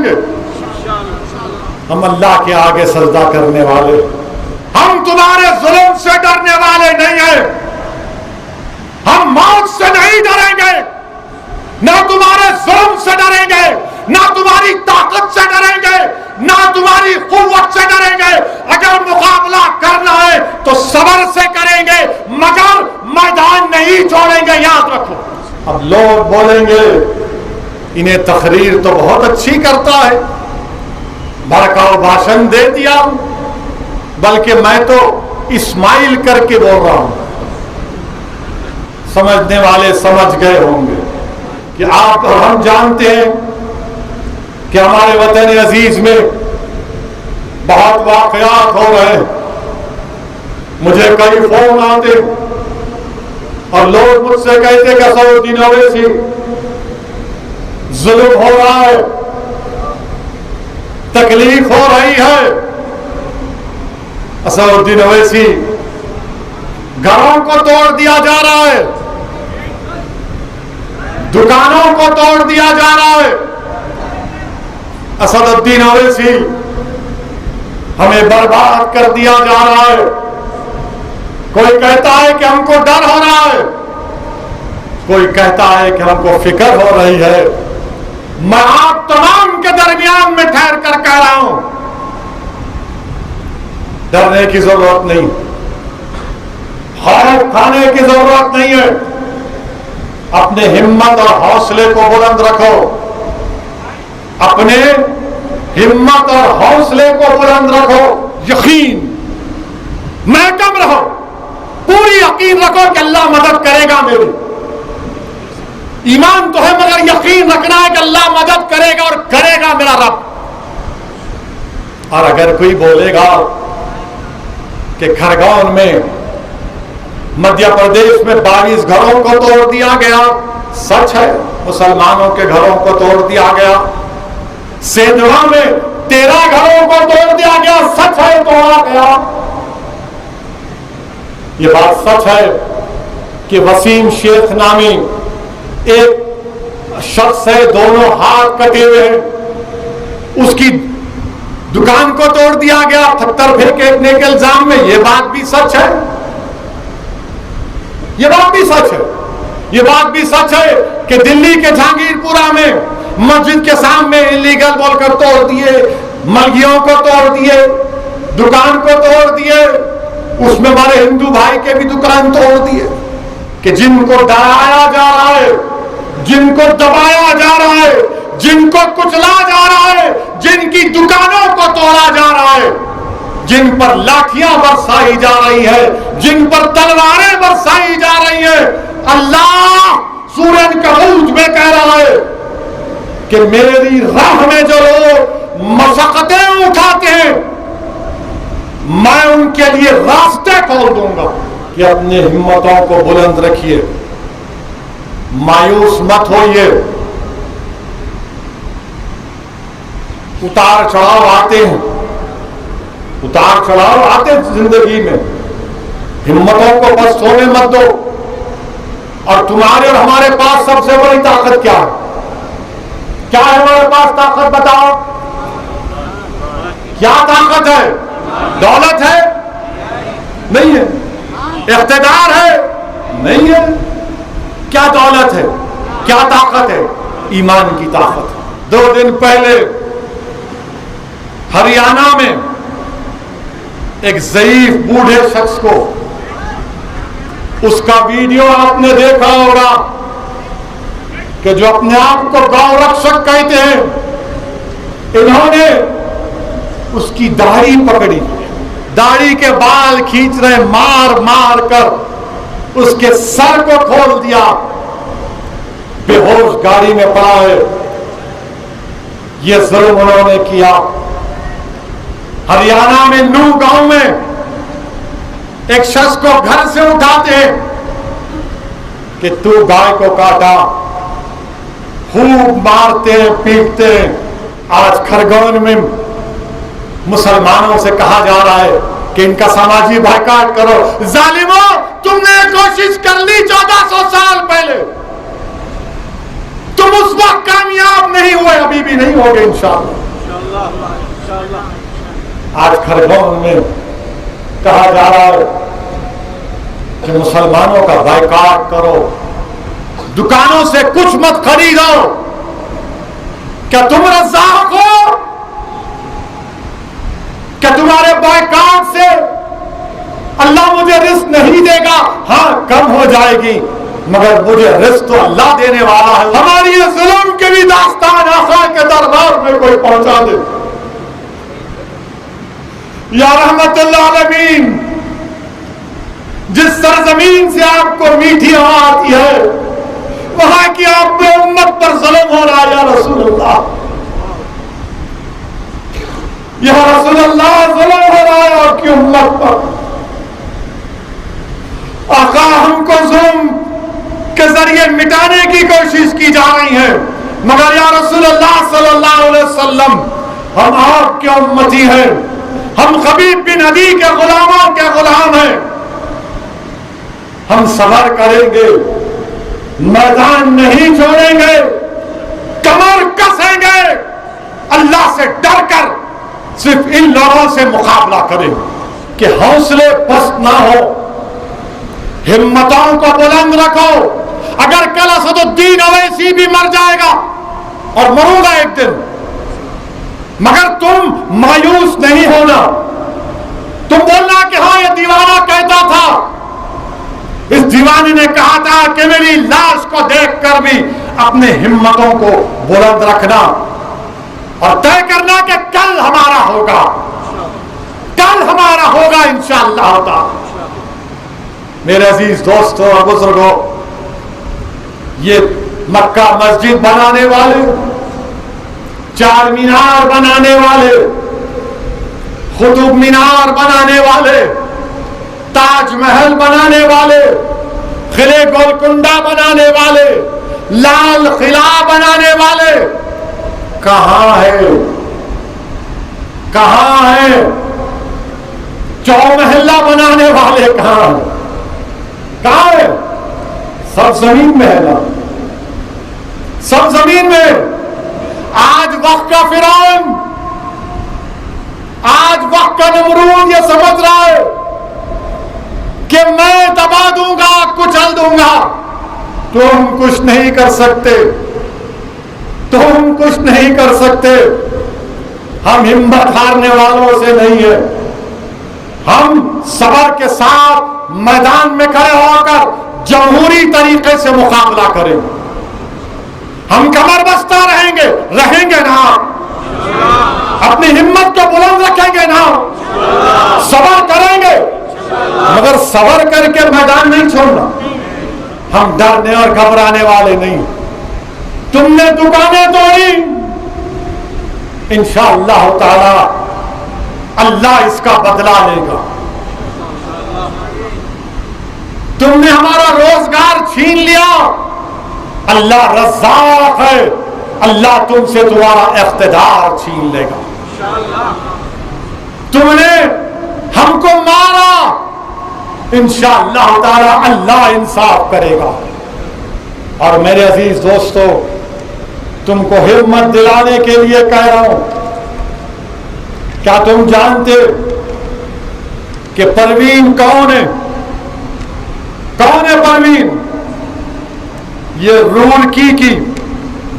जाएंगे। हम अल्लाह के आगे सजदा करने वाले, हम तुम्हारे जुल्म से डरने वाले नहीं हैं। हम मौत से नहीं डरेंगे, ना तुम्हारे जुल्म से डरेंगे, ना तुम्हारी ताकत से डरेंगे, ना तुम्हारी कुव्वत से डरेंगे। अगर मुकाबला करना है तो सब्र से करेंगे, मगर मैदान नहीं छोड़ेंगे, याद रखो। अब लोग बोलेंगे इन्हें तकरीर तो बहुत अच्छी करता है, भड़काऊ भाषण दे दिया, बल्कि मैं तो इस्माइल करके बोल रहा हूं। समझने वाले समझ गए होंगे कि आप और हम जानते हैं कि हमारे वतन अजीज में बहुत वाकयात हो रहे हैं। मुझे कई फोन आते और लोग मुझसे कहते कि असदुद्दीन ओवैसी जुल्म हो रहा है, तकलीफ हो रही है। असदुद्दीन ओवैसी घरों को तोड़ दिया जा रहा है, दुकानों को तोड़ दिया जा रहा है। असदुद्दीन ओवैसी हमें बर्बाद कर दिया जा रहा है। कोई कहता है कि हमको डर हो रहा है, कोई कहता है कि हमको फिक्र हो रही है। मैं आप तमाम के दरमियान में ठहर कर कह रहा हूं, डरने की जरूरत नहीं, खौफ खाने की जरूरत नहीं है। अपने हिम्मत और हौसले को बुलंद रखो, अपने हिम्मत और हौसले को बुलंद रखो। यकीन महकम रहो, पूरी यकीन रखो कि अल्लाह मदद करेगा मेरी। ईमान तो है मगर यकीन रखना है कि अल्लाह मदद करेगा और करेगा मेरा रब। और अगर कोई बोलेगा कि खरगोन में मध्य प्रदेश में 22 घरों को तोड़ दिया गया, सच है, मुसलमानों के घरों को तोड़ दिया गया। सेंधवा में 13 घरों को तोड़ दिया गया, सच है, तोड़ा गया। ये बात सच है कि वसीम शेख नामी एक शख्स है, दोनों हाथ कटे हुए हैं, उसकी दुकान को तोड़ दिया गया पत्थर फेंकने के इल्जाम में। ये बात भी सच है, ये बात भी सच है। ये बात भी सच है कि दिल्ली के जहांगीरपुरा में मस्जिद के सामने इलीगल बोलकर तोड़ दिए, मलगियों को तोड़ दिए, दुकान को तोड़ दिए, उसमें हमारे हिंदू भाई के भी दुकान तोड़ दिए। कि जिनको डराया जा रहा है, जिनको दबाया जा रहा है, जिनको कुचला जा रहा है, जिनकी दुकानों को तोड़ा जा रहा है, जिन पर लाठियां बरसाई जा रही है, जिन पर तलवारें बरसाई जा रही है, अल्लाह सूरज कबूत में कह रहा है कि मेरी राह में जो लोग मशक्कतें उठाते हैं, मैं उनके लिए रास्ते खोल दूंगा। कि अपनी हिम्मतों को बुलंद रखिए, मायूस मत होइए। उतार चढ़ाव आते हैं, उतार चढ़ाव आते हैं जिंदगी में, हिम्मतों को बस सोने मत दो। और तुम्हारे और हमारे पास सबसे बड़ी ताकत क्या है? क्या है हमारे पास ताकत, बताओ? क्या ताकत है? दौलत है? नहीं है। इख्तिदार है? नहीं है। क्या दौलत है, क्या ताकत है? ईमान की ताकत। 2 दिन पहले हरियाणा में एक ज़ईफ बूढ़े शख्स को, उसका वीडियो आपने देखा होगा कि जो अपने आप को गौ रक्षक कहते हैं, इन्होंने उसकी दाढ़ी पकड़ी, दाढ़ी के बाल खींच रहे, मार मार कर उसके सर को खोल दिया, बेहोश गाड़ी में पड़ा है। यह जुल्म उन्होंने किया। हरियाणा में नू गांव में एक शख्स को घर से उठाते हैं कि तू गाय को काटा, खूब मारते हैं, पीटते हैं। आज खरगोन में मुसलमानों से कहा जा रहा है कि इनका सामाजिक बायकॉट करो। जालिमों, तुमने कोशिश कर ली 1400 साल पहले, तुम उस वक्त कामयाब नहीं हुए, अभी भी नहीं होगे इंशाअल्लाह। आज खरगोन में कहा जा रहा है कि मुसलमानों का बायकॉट करो, दुकानों से कुछ मत खरीदो। क्या तुम रज़ाक हो? क्या तुम्हारे बायकॉट से अल्लाह मुझे रिस्क नहीं देगा? हाँ, कम हो जाएगी, मगर मुझे रिस्क तो अल्लाह देने वाला है। हमारी ये जुल्म के भी दास्तान आका के दरबार में कोई पहुंचा दे। या रहमतुल आलमीन, जिस सरजमीन से आपको मीठी हवा आती है, वहां की आप पे उम्मत पर जुल्म हो रहा है। या रसूल अल्लाह, या रसूल अल्लाह, जुल्म हो रहा है आपकी उम्मत पर। आका, हमको जुल्म के जरिए मिटाने की कोशिश की जा रही है, मगर या रसूल अल्लाह सल्लल्लाहु अलैहि वसल्लम, हम आपके उम्मती हैं, हम खबीब बिन अदी के गुलामों के गुलाम हैं। हम सबर करेंगे, मैदान नहीं छोड़ेंगे, कमर कसेंगे, अल्लाह से डर कर सिर्फ इन लोगों से मुकाबला करें कि हौसले पस्त ना हो, हिम्मतों को बुलंद रखो। अगर कल असदुद्दीन अवैसी भी मर जाएगा, और मरूंगा एक दिन, मगर तुम मायूस नहीं होना। तुम बोलना कि हाँ, ये दीवाना कहता था, इस दीवाने ने कहा था कि मेरी लाश को देखकर भी अपने हिम्मतों को बुलंद रखना और तय करना कि कल हमारा होगा, कल हमारा होगा इंशाअल्लाह ताला। मेरे अजीज दोस्तों और बुजुर्गों, ये मक्का मस्जिद बनाने वाले, चार मीनार बनाने वाले, कुतुब मीनार बनाने वाले, ताजमहल बनाने वाले, किले गोलकुंडा बनाने वाले, लाल किला बनाने वाले कहां है? कहां है? चौमहल्ला बनाने वाले कहां है? कहां है? सब जमीन में है ना, सब जमीन में। आज वक्त का फिरौन, आज वक्त का नमरूद ये समझ रहा है कि मैं दबा दूंगा, कुचल दूंगा। तुम कुछ नहीं कर सकते, तुम कुछ नहीं कर सकते। हम हिम्मत हारने वालों से नहीं है। हम सबर के साथ मैदान में खड़े होकर जमहूरी तरीके से मुकाबला करें। हम कमर बस्ता रहेंगे, रहेंगे ना, अपनी हिम्मत को बुलंद रखेंगे ना, सबर करेंगे, मगर सबर करके मैदान नहीं छोड़ना। हम डरने और घबराने वाले नहीं। तुमने दुकानें तोड़ी, इंशाअल्लाह ताला अल्लाह इसका बदला लेगा। तुमने हमारा रोजगार छीन लिया, अल्लाह रज़्ज़ाक़ है, अल्लाह तुमसे तुम्हारा इख्तिदार छीन लेगा। तुमने हमको मारा, इंशाअल्लाह ताला अल्लाह इंसाफ करेगा। और मेरे अजीज दोस्तों, तुमको हिम्मत दिलाने के लिए कह रहा हूं, क्या तुम जानते कि परवीन कौन है? कौन है परवीन? ये रुड़की की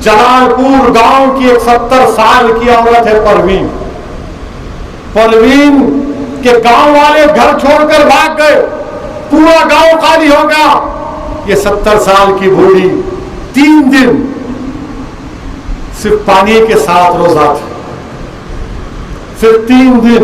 जलालपुर गांव की एक 70 साल की औरत है परवीन। परवीन के गांव वाले घर छोड़कर भाग गए, पूरा गांव खाली हो गया। ये 70 साल की बूढ़ी 3 दिन सिर्फ पानी के साथ रोजा थे, सिर्फ 3 दिन।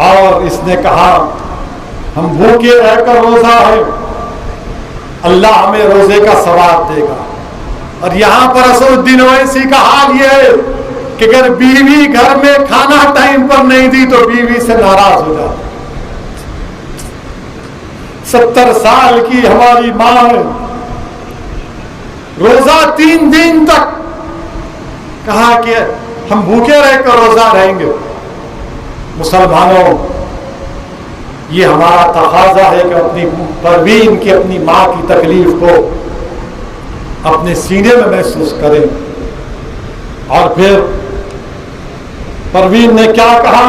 और इसने कहा हम भूखे रहकर रोजा है, अल्लाह हमें रोजे का सवाब देगा। और यहां पर असदुद्दीन ओवैसी का हाल यह है कि अगर बीवी घर में खाना टाइम पर नहीं दी तो बीवी से नाराज हो जाती। 70 साल की हमारी मां है, रोजा 3 दिन तक कहा कि हम भूखे रहकर रोजा रहेंगे। मुसलमानों, ये हमारा तकाजा है कि अपनी परवीन की, अपनी मां की तकलीफ को अपने सीने में महसूस करें। और फिर परवीन ने क्या कहा,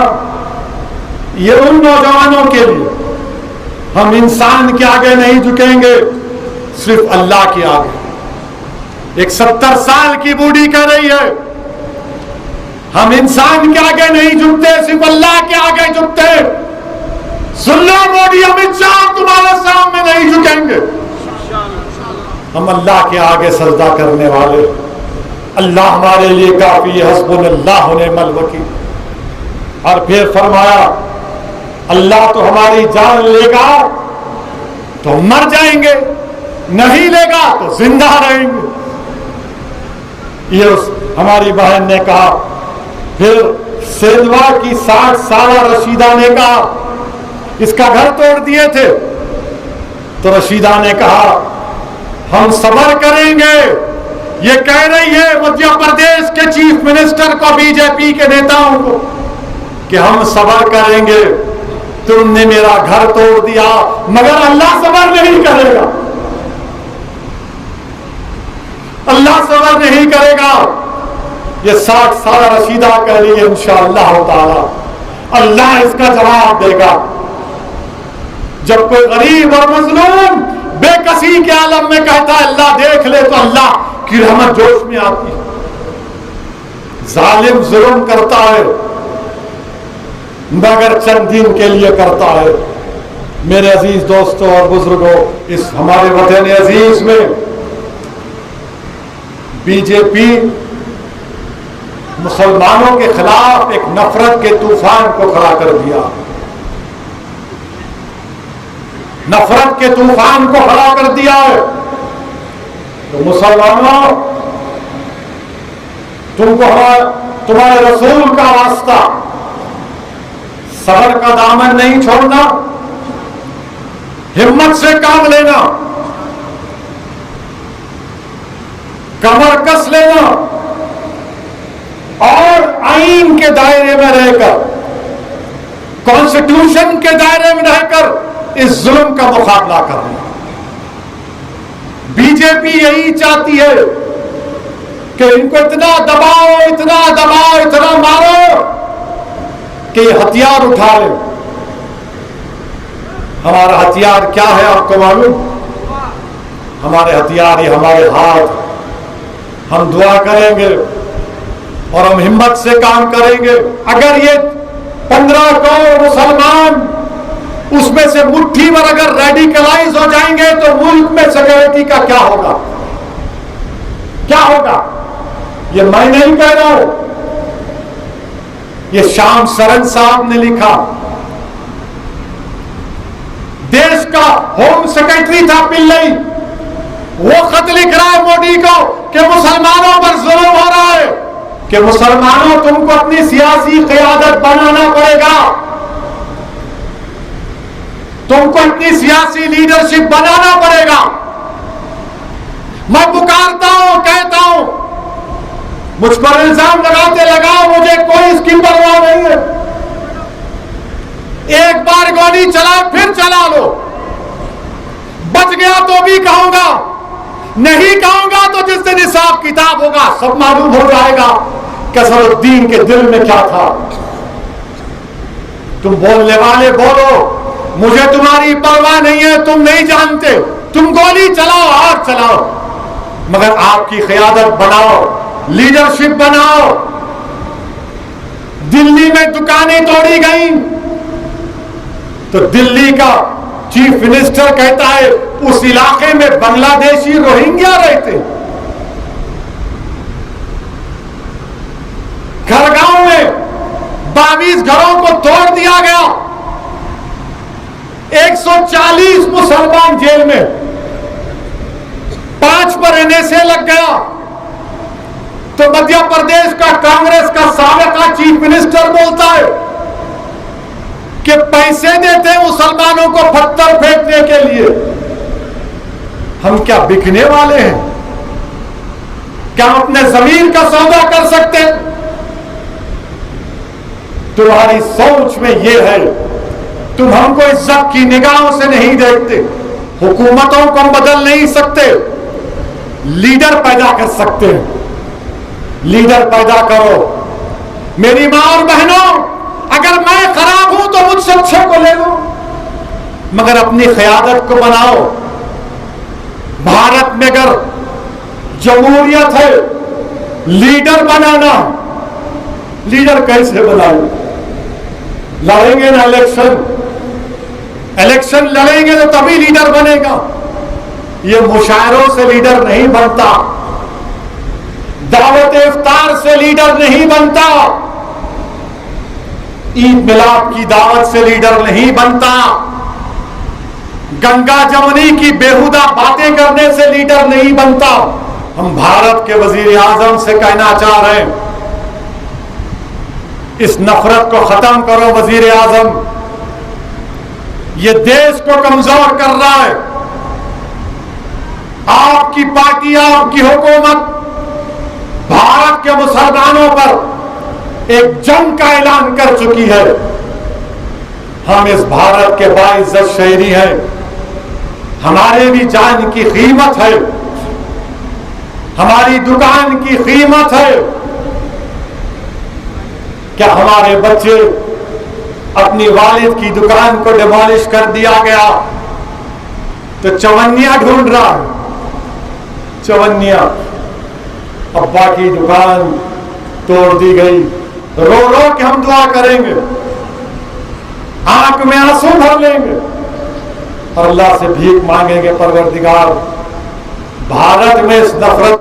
ये उन नौजवानों के लिए, हम इंसान के आगे नहीं झुकेंगे, सिर्फ अल्लाह के आगे। एक 70 साल की बूढ़ी कह रही है, हम इंसान के आगे नहीं झुकते, सिर्फ अल्लाह के आगे झुकते। सुन लो मोदी अमित शाह, तुम्हारे सामने नहीं झुकेंगे, हम अल्लाह के आगे सजदा करने वाले। अल्लाह हमारे लिए काफी है, हस्बुनल्लाह व निअमल वकील। और फिर फरमाया, अल्लाह तो हमारी जान लेगा तो मर जाएंगे, नहीं लेगा तो जिंदा रहेंगे। ये उस हमारी बहन ने कहा। फिर सेंधवा की 60 साला रशीदा ने कहा, इसका घर तोड़ दिए थे, तो रशीदा ने कहा हम सब्र करेंगे। ये कह रही है मध्य प्रदेश के चीफ मिनिस्टर को, बीजेपी के नेताओं को, कि हम सब्र करेंगे, तुमने मेरा घर तोड़ दिया, मगर अल्लाह सब्र नहीं करेगा, अल्लाह सब्र नहीं करेगा। ये 60 साल रशीदा कह रही है, इंशाअल्लाह ताला अल्लाह इसका जवाब देगा। जब कोई गरीब और मजलूम बेकसी के आलम में कहता है अल्लाह देख ले, तो अल्लाह की रहमत जोश में आती है। जालिम जुल्म करता है मगर चंद दिन के लिए करता है। मेरे अजीज दोस्तों और बुजुर्गों, इस हमारे वतन अजीज में बीजेपी मुसलमानों के खिलाफ एक नफरत के तूफान को खड़ा कर दिया, नफरत के तूफान को खड़ा कर दिया है। तो मुसलमानों, तुमको तुम्हारे रसूल का वास्ता, सब्र का दामन नहीं छोड़ना, हिम्मत से काम लेना, कमर कस लेना और आईन के दायरे में रहकर, कॉन्स्टिट्यूशन के दायरे में रहकर इस जुल्म का मुकाबला करना। बीजेपी यही चाहती है कि इनको इतना दबाओ, इतना दबाओ, इतना मारो कि ये हथियार उठा ले। हमारा हथियार क्या है आपको मालूम? हमारे हथियार ये हमारे हाथ। हम दुआ करेंगे और हम हिम्मत से काम करेंगे। अगर ये 15 करोड़ मुसलमान उसमें से मुट्ठी भर अगर रेडिकलाइज हो जाएंगे तो मुल्क में सिक्योरिटी का क्या होगा? क्या होगा? ये मैं नहीं कह रहा हूं, ये शाम सरन साहब ने लिखा। देश का होम सेक्रेटरी था पिल्लई, वो खत लिख रहा है मोदी को कि मुसलमानों पर जुल्म हो रहा है, कि मुसलमानों तुमको अपनी सियासी क़यादत बनाना पड़ेगा, तुमको अपनी सियासी लीडरशिप बनाना पड़ेगा। मैं पुकारता हूं, कहता हूं, मुझ पर इल्जाम लगाते लगाओ, मुझे कोई इसकी परवाह नहीं है। एक बार गोली चला फिर चला लो, बच गया तो भी कहूंगा, नहीं कहूंगा तो जिस दिन हिसाब किताब होगा सब मालूम हो जाएगा कि असदुद्दीन के दिल में क्या था। तुम बोलने वाले बोलो, मुझे तुम्हारी परवाह नहीं है, तुम नहीं जानते, तुम गोली चलाओ और चलाओ, मगर आपकी क़यादत बनाओ, लीडरशिप बनाओ। दिल्ली में दुकानें तोड़ी गई तो दिल्ली का चीफ मिनिस्टर कहता है उस इलाके में बांग्लादेशी रोहिंग्या रहते। खरगांव में 22 घरों को तोड़ दिया गया, 140 मुसलमान जेल में, 5 पर NSA लग गया। तो मध्य प्रदेश का कांग्रेस का साबिका चीफ मिनिस्टर बोलता है कि पैसे देते हैं मुसलमानों को पत्थर फेंकने के लिए। हम क्या बिकने वाले हैं? क्या हम अपने जमीन का सौदा कर सकते हैं? तुम्हारी सोच में यह है, तुम हमको इज्जत की निगाहों से नहीं देखते। हुकूमतों को हम बदल नहीं सकते, लीडर पैदा कर सकते हैं। लीडर पैदा करो। मेरी मां और बहनों, अगर मैं खराब हूं तो मुझसे अच्छे को ले लो, मगर अपनी क़यादत को बनाओ। भारत में अगर जमहूरियत है, लीडर बनाना, लीडर कैसे बनाए? लड़ेंगे ना इलेक्शन लड़ेंगे तो तभी लीडर बनेगा। ये मुशायरों से लीडर नहीं बनता, दावत इफ्तार से लीडर नहीं बनता, ईद मिलाद की दावत से लीडर नहीं बनता, गंगा जमुनी की बेहुदा बातें करने से लीडर नहीं बनता। हम भारत के वजीर आजम से कहना चाह रहे हैं, इस नफरत को खत्म करो वजीर आजम। ये देश को कमजोर कर रहा है। आपकी पार्टी, आपकी हुकूमत भारत के मुसलमानों पर एक जंग का ऐलान कर चुकी है। हम इस भारत के बाइज्जत शहरी हैं, हमारे भी जान की कीमत है, हमारी दुकान की कीमत है। क्या हमारे बच्चे अपनी वालिद की दुकान को डिमोलिश कर दिया गया तो चवन्निया ढूंढ रहा है? चवन्निया, अब्बा की दुकान तोड़ दी गई, रो रो के हम दुआ करेंगे, आंख में आंसू भर लेंगे और अल्लाह से भीख मांगेंगे, परवरदिगार भारत में इस नफरत